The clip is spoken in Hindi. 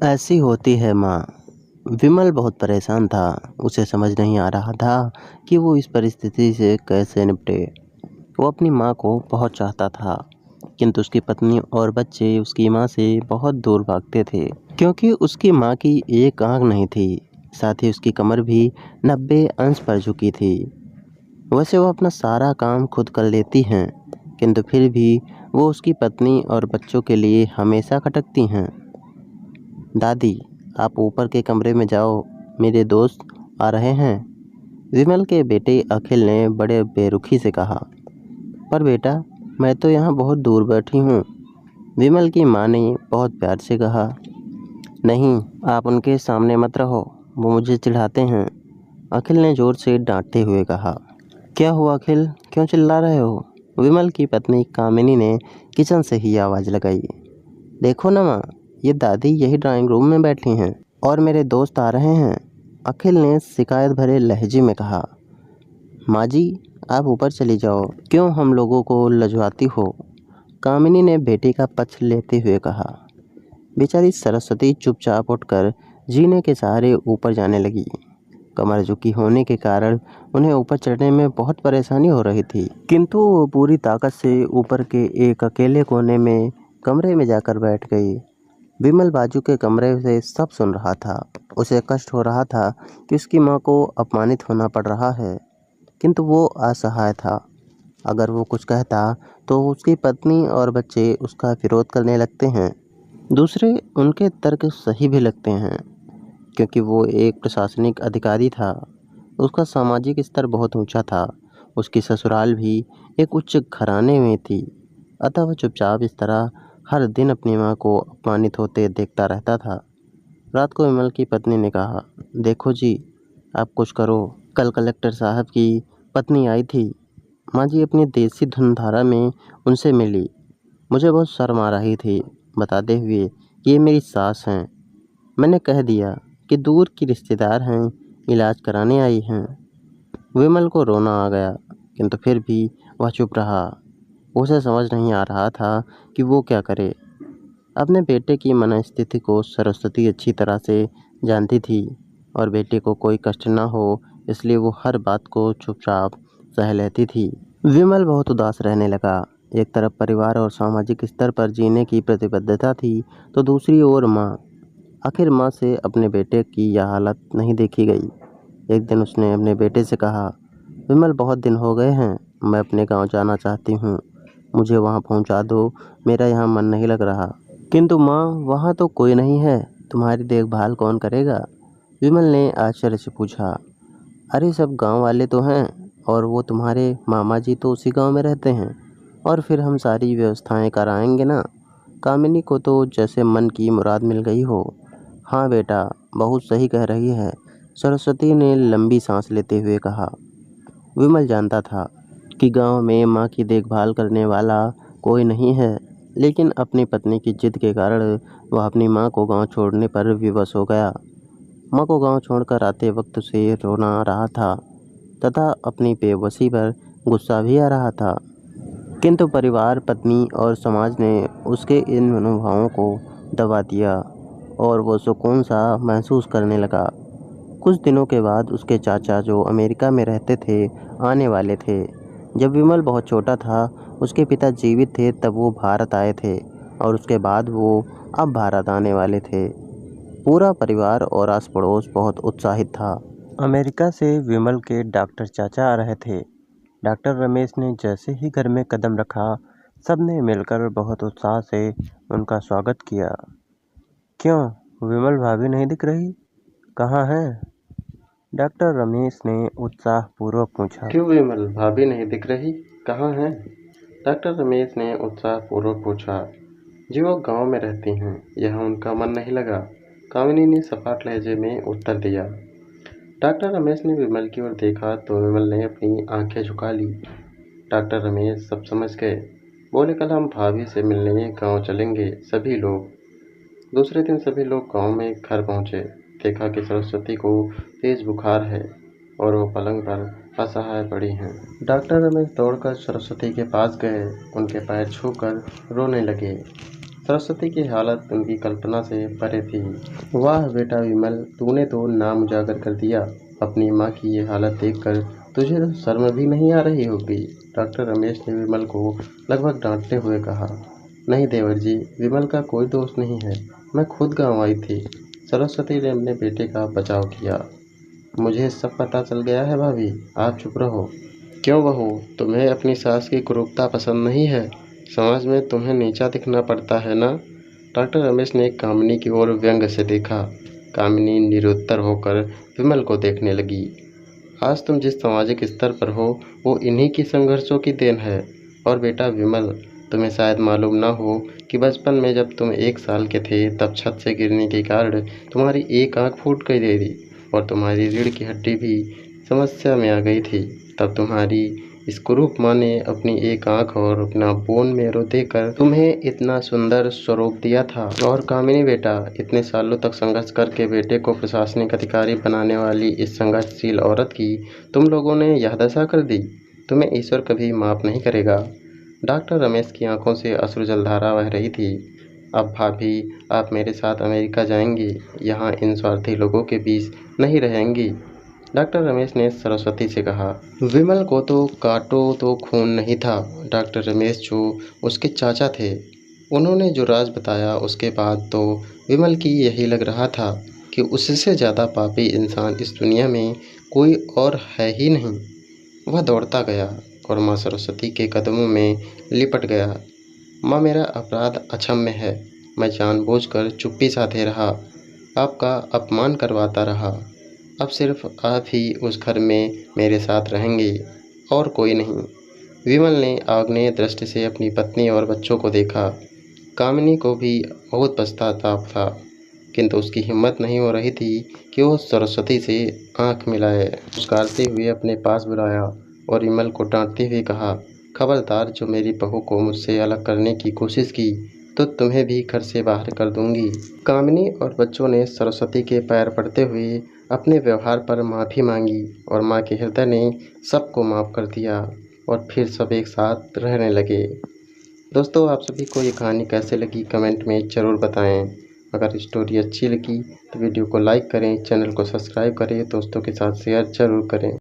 ऐसी होती है माँ। विमल बहुत परेशान था। उसे समझ नहीं आ रहा था कि वो इस परिस्थिति से कैसे निपटे। वो अपनी माँ को बहुत चाहता था, किंतु उसकी पत्नी और बच्चे उसकी माँ से बहुत दूर भागते थे, क्योंकि उसकी माँ की एक आँख नहीं थी। साथ ही उसकी कमर भी 90 अंश पर झुकी थी। वैसे वो अपना सारा काम खुद कर लेती हैं, किंतु फिर भी वो उसकी पत्नी और बच्चों के लिए हमेशा खटकती हैं। दादी, आप ऊपर के कमरे में जाओ, मेरे दोस्त आ रहे हैं। विमल के बेटे अखिल ने बड़े बेरुखी से कहा। पर बेटा, मैं तो यहाँ बहुत दूर बैठी हूँ। विमल की माँ ने बहुत प्यार से कहा। नहीं, आप उनके सामने मत रहो, वो मुझे चिढ़ाते हैं। अखिल ने जोर से डांटते हुए कहा। क्या हुआ अखिल, क्यों चिल्ला रहे हो? विमल की पत्नी कामिनी ने किचन से ही आवाज़ लगाई। देखो ना माँ, ये दादी यही ड्राइंग रूम में बैठी हैं और मेरे दोस्त आ रहे हैं। अखिल ने शिकायत भरे लहजे में कहा। माँ जी, आप ऊपर चली जाओ, क्यों हम लोगों को लजवाती हो? कामिनी ने बेटी का पक्ष लेते हुए कहा। बेचारी सरस्वती चुपचाप उठकर जीने के सहारे ऊपर जाने लगी। कमर झुकी होने के कारण उन्हें ऊपर चढ़ने में बहुत परेशानी हो रही थी, किंतु वो पूरी ताकत से ऊपर के एक अकेले कोने में कमरे में जाकर बैठ गई। विमल बाजू के कमरे से सब सुन रहा था। उसे कष्ट हो रहा था कि उसकी माँ को अपमानित होना पड़ रहा है, किंतु वो असहाय था। अगर वो कुछ कहता तो उसकी पत्नी और बच्चे उसका विरोध करने लगते हैं। दूसरे उनके तर्क सही भी लगते हैं, क्योंकि वो एक प्रशासनिक अधिकारी था। उसका सामाजिक स्तर बहुत ऊंचा था। उसकी ससुराल भी एक उच्च घराने में थी। अतः वह चुपचाप इस तरह हर दिन अपनी माँ को अपमानित होते देखता रहता था। रात को विमल की पत्नी ने कहा, देखो जी, आप कुछ करो। कल कलेक्टर साहब की पत्नी आई थी। माँ जी अपनी देसी धुनधारा में उनसे मिली। मुझे बहुत शर्म आ रही थी, बताते हुए कि ये मेरी सास हैं। मैंने कह दिया कि दूर की रिश्तेदार हैं, इलाज कराने आई हैं। विमल को रोना आ गया, किंतु फिर भी वह चुप रहा। उसे समझ नहीं आ रहा था कि वो क्या करे। अपने बेटे की मनस्थिति को सरस्वती अच्छी तरह से जानती थी और बेटे को कोई कष्ट न हो, इसलिए वो हर बात को चुपचाप सह लेती थी। विमल बहुत उदास रहने लगा। एक तरफ परिवार और सामाजिक स्तर पर जीने की प्रतिबद्धता थी, तो दूसरी ओर माँ। आखिर माँ से अपने बेटे की यह हालत नहीं देखी गई। एक दिन उसने अपने बेटे से कहा, विमल, बहुत दिन हो गए हैं, मैं अपने गांव जाना चाहती हूँ। मुझे वहाँ पहुँचा दो, मेरा यहाँ मन नहीं लग रहा। किंतु माँ, वहाँ तो कोई नहीं है, तुम्हारी देखभाल कौन करेगा? विमल ने आश्चर्य से पूछा। अरे सब गांव वाले तो हैं, और वो तुम्हारे मामा जी तो उसी गांव में रहते हैं, और फिर हम सारी व्यवस्थाएं कराएंगे ना। कामिनी को तो जैसे मन की मुराद मिल गई हो। हाँ बेटा, बहुत सही कह रही है, सरस्वती ने लंबी सांस लेते हुए कहा। विमल जानता था कि गांव में माँ की देखभाल करने वाला कोई नहीं है, लेकिन अपनी पत्नी की जिद के कारण वह अपनी माँ को गांव छोड़ने पर विवश हो गया। माँ को गांव छोड़कर आते वक्त उसे रोना आ रहा था तथा अपनी बेबसी पर गुस्सा भी आ रहा था, किंतु परिवार, पत्नी और समाज ने उसके इन मनोभावों को दबा दिया और वो सुकून सा महसूस करने लगा। कुछ दिनों के बाद उसके चाचा, जो अमेरिका में रहते थे, आने वाले थे। जब विमल बहुत छोटा था, उसके पिता जीवित थे तब वो भारत आए थे, और उसके बाद वो अब भारत आने वाले थे। पूरा परिवार और आस पड़ोस बहुत उत्साहित था। अमेरिका से विमल के डॉक्टर चाचा आ रहे थे। डॉक्टर रमेश ने जैसे ही घर में कदम रखा, सबने मिलकर बहुत उत्साह से उनका स्वागत किया। क्यों, विमल भाभी नहीं दिख रही? कहाँ हैं? डॉक्टर रमेश ने उत्साहपूर्वक पूछा। क्यों विमल भाभी नहीं दिख रही, कहाँ हैं? डॉक्टर रमेश ने उत्साहपूर्वक पूछा। जी वो गांव में रहती हैं, यहाँ उनका मन नहीं लगा, कामिनी ने सपाट लहजे में उत्तर दिया। डॉक्टर रमेश ने विमल की ओर देखा तो विमल ने अपनी आंखें झुका ली। डॉक्टर रमेश सब समझ गए। बोले, कल हम भाभी से मिलने गांव चलेंगे सभी लोग। दूसरे दिन सभी लोग गांव में घर पहुंचे। देखा कि सरस्वती को तेज बुखार है और वो पलंग पर असहाय पड़ी हैं। डॉक्टर रमेश दौड़कर सरस्वती के पास गए, उनके पैर छूकर रोने लगे। सरस्वती की हालत उनकी कल्पना से परे थी। वाह बेटा विमल, तूने तो नाम उजागर कर दिया। अपनी माँ की ये हालत देखकर तुझे तो शर्म भी नहीं आ रही होगी। डॉक्टर रमेश ने विमल को लगभग डांटते हुए कहा। नहीं देवर जी, विमल का कोई दोष नहीं है, मैं खुद गाँव आई थी। सरस्वती ने अपने बेटे का बचाव किया। मुझे सब पता चल गया है भाभी, आप चुप रहो। क्यों बहू, तुम्हें अपनी सास की क्रूरता पसंद नहीं है? समाज में तुम्हें नीचा दिखना पड़ता है ना? डॉक्टर रमेश ने कामिनी की ओर व्यंग से देखा। कामिनी निरुत्तर होकर विमल को देखने लगी। आज तुम जिस सामाजिक स्तर पर हो वो इन्हीं की संघर्षों की देन है। और बेटा विमल, तुम्हें शायद मालूम ना हो कि बचपन में जब तुम 1 साल के थे तब छत से गिरने के कारण तुम्हारी एक आंख फूट गई थी और तुम्हारी रीढ़ की हड्डी भी समस्या में आ गई थी। तब तुम्हारी इस कुरूप माँ ने अपनी एक आंख और अपना बोन मेरो देकर तुम्हें इतना सुंदर स्वरूप दिया था। और कामिनी बेटा, इतने सालों तक संघर्ष करके बेटे को प्रशासनिक अधिकारी बनाने वाली इस संघर्षशील औरत की तुम लोगों ने यह दशा कर दी। तुम्हें ईश्वर कभी माफ़ नहीं करेगा। डॉक्टर रमेश की आंखों से अश्रु जलधारा बह रही थी। अब भाभी, आप मेरे साथ अमेरिका जाएंगी, यहाँ इन स्वार्थी लोगों के बीच नहीं रहेंगी। डॉक्टर रमेश ने सरस्वती से कहा। विमल को तो काटो तो खून नहीं था। डॉक्टर रमेश जो उसके चाचा थे, उन्होंने जो राज बताया उसके बाद तो विमल की यही लग रहा था कि उससे ज़्यादा पापी इंसान इस दुनिया में कोई और है ही नहीं। वह दौड़ता गया और माँ सरस्वती के कदमों में लिपट गया। माँ, मेरा अपराध अक्षम्य है। मैं जानबूझकर चुप्पी साधे रहा, आपका अपमान करवाता रहा। अब सिर्फ आप ही उस घर में मेरे साथ रहेंगे और कोई नहीं। विमल ने आग्नेय दृष्टि से अपनी पत्नी और बच्चों को देखा। कामिनी को भी बहुत पछतावा था, किंतु उसकी हिम्मत नहीं हो रही थी कि वो सरस्वती से आंख मिलाए। मुस्कुराते हुए अपने पास बुलाया और विमल को डांटते हुए कहा, खबरदार, जो मेरी बहू को मुझसे अलग करने की कोशिश की तो तुम्हें भी घर से बाहर कर दूंगी। कामिनी और बच्चों ने सरस्वती के पैर पड़ते हुए अपने व्यवहार पर माफ़ी मांगी और माँ के हृदय ने सबको माफ़ कर दिया और फिर सब एक साथ रहने लगे। दोस्तों, आप सभी को ये कहानी कैसे लगी कमेंट में ज़रूर बताएं। अगर स्टोरी अच्छी लगी तो वीडियो को लाइक करें, चैनल को सब्सक्राइब करें, दोस्तों के साथ शेयर ज़रूर करें।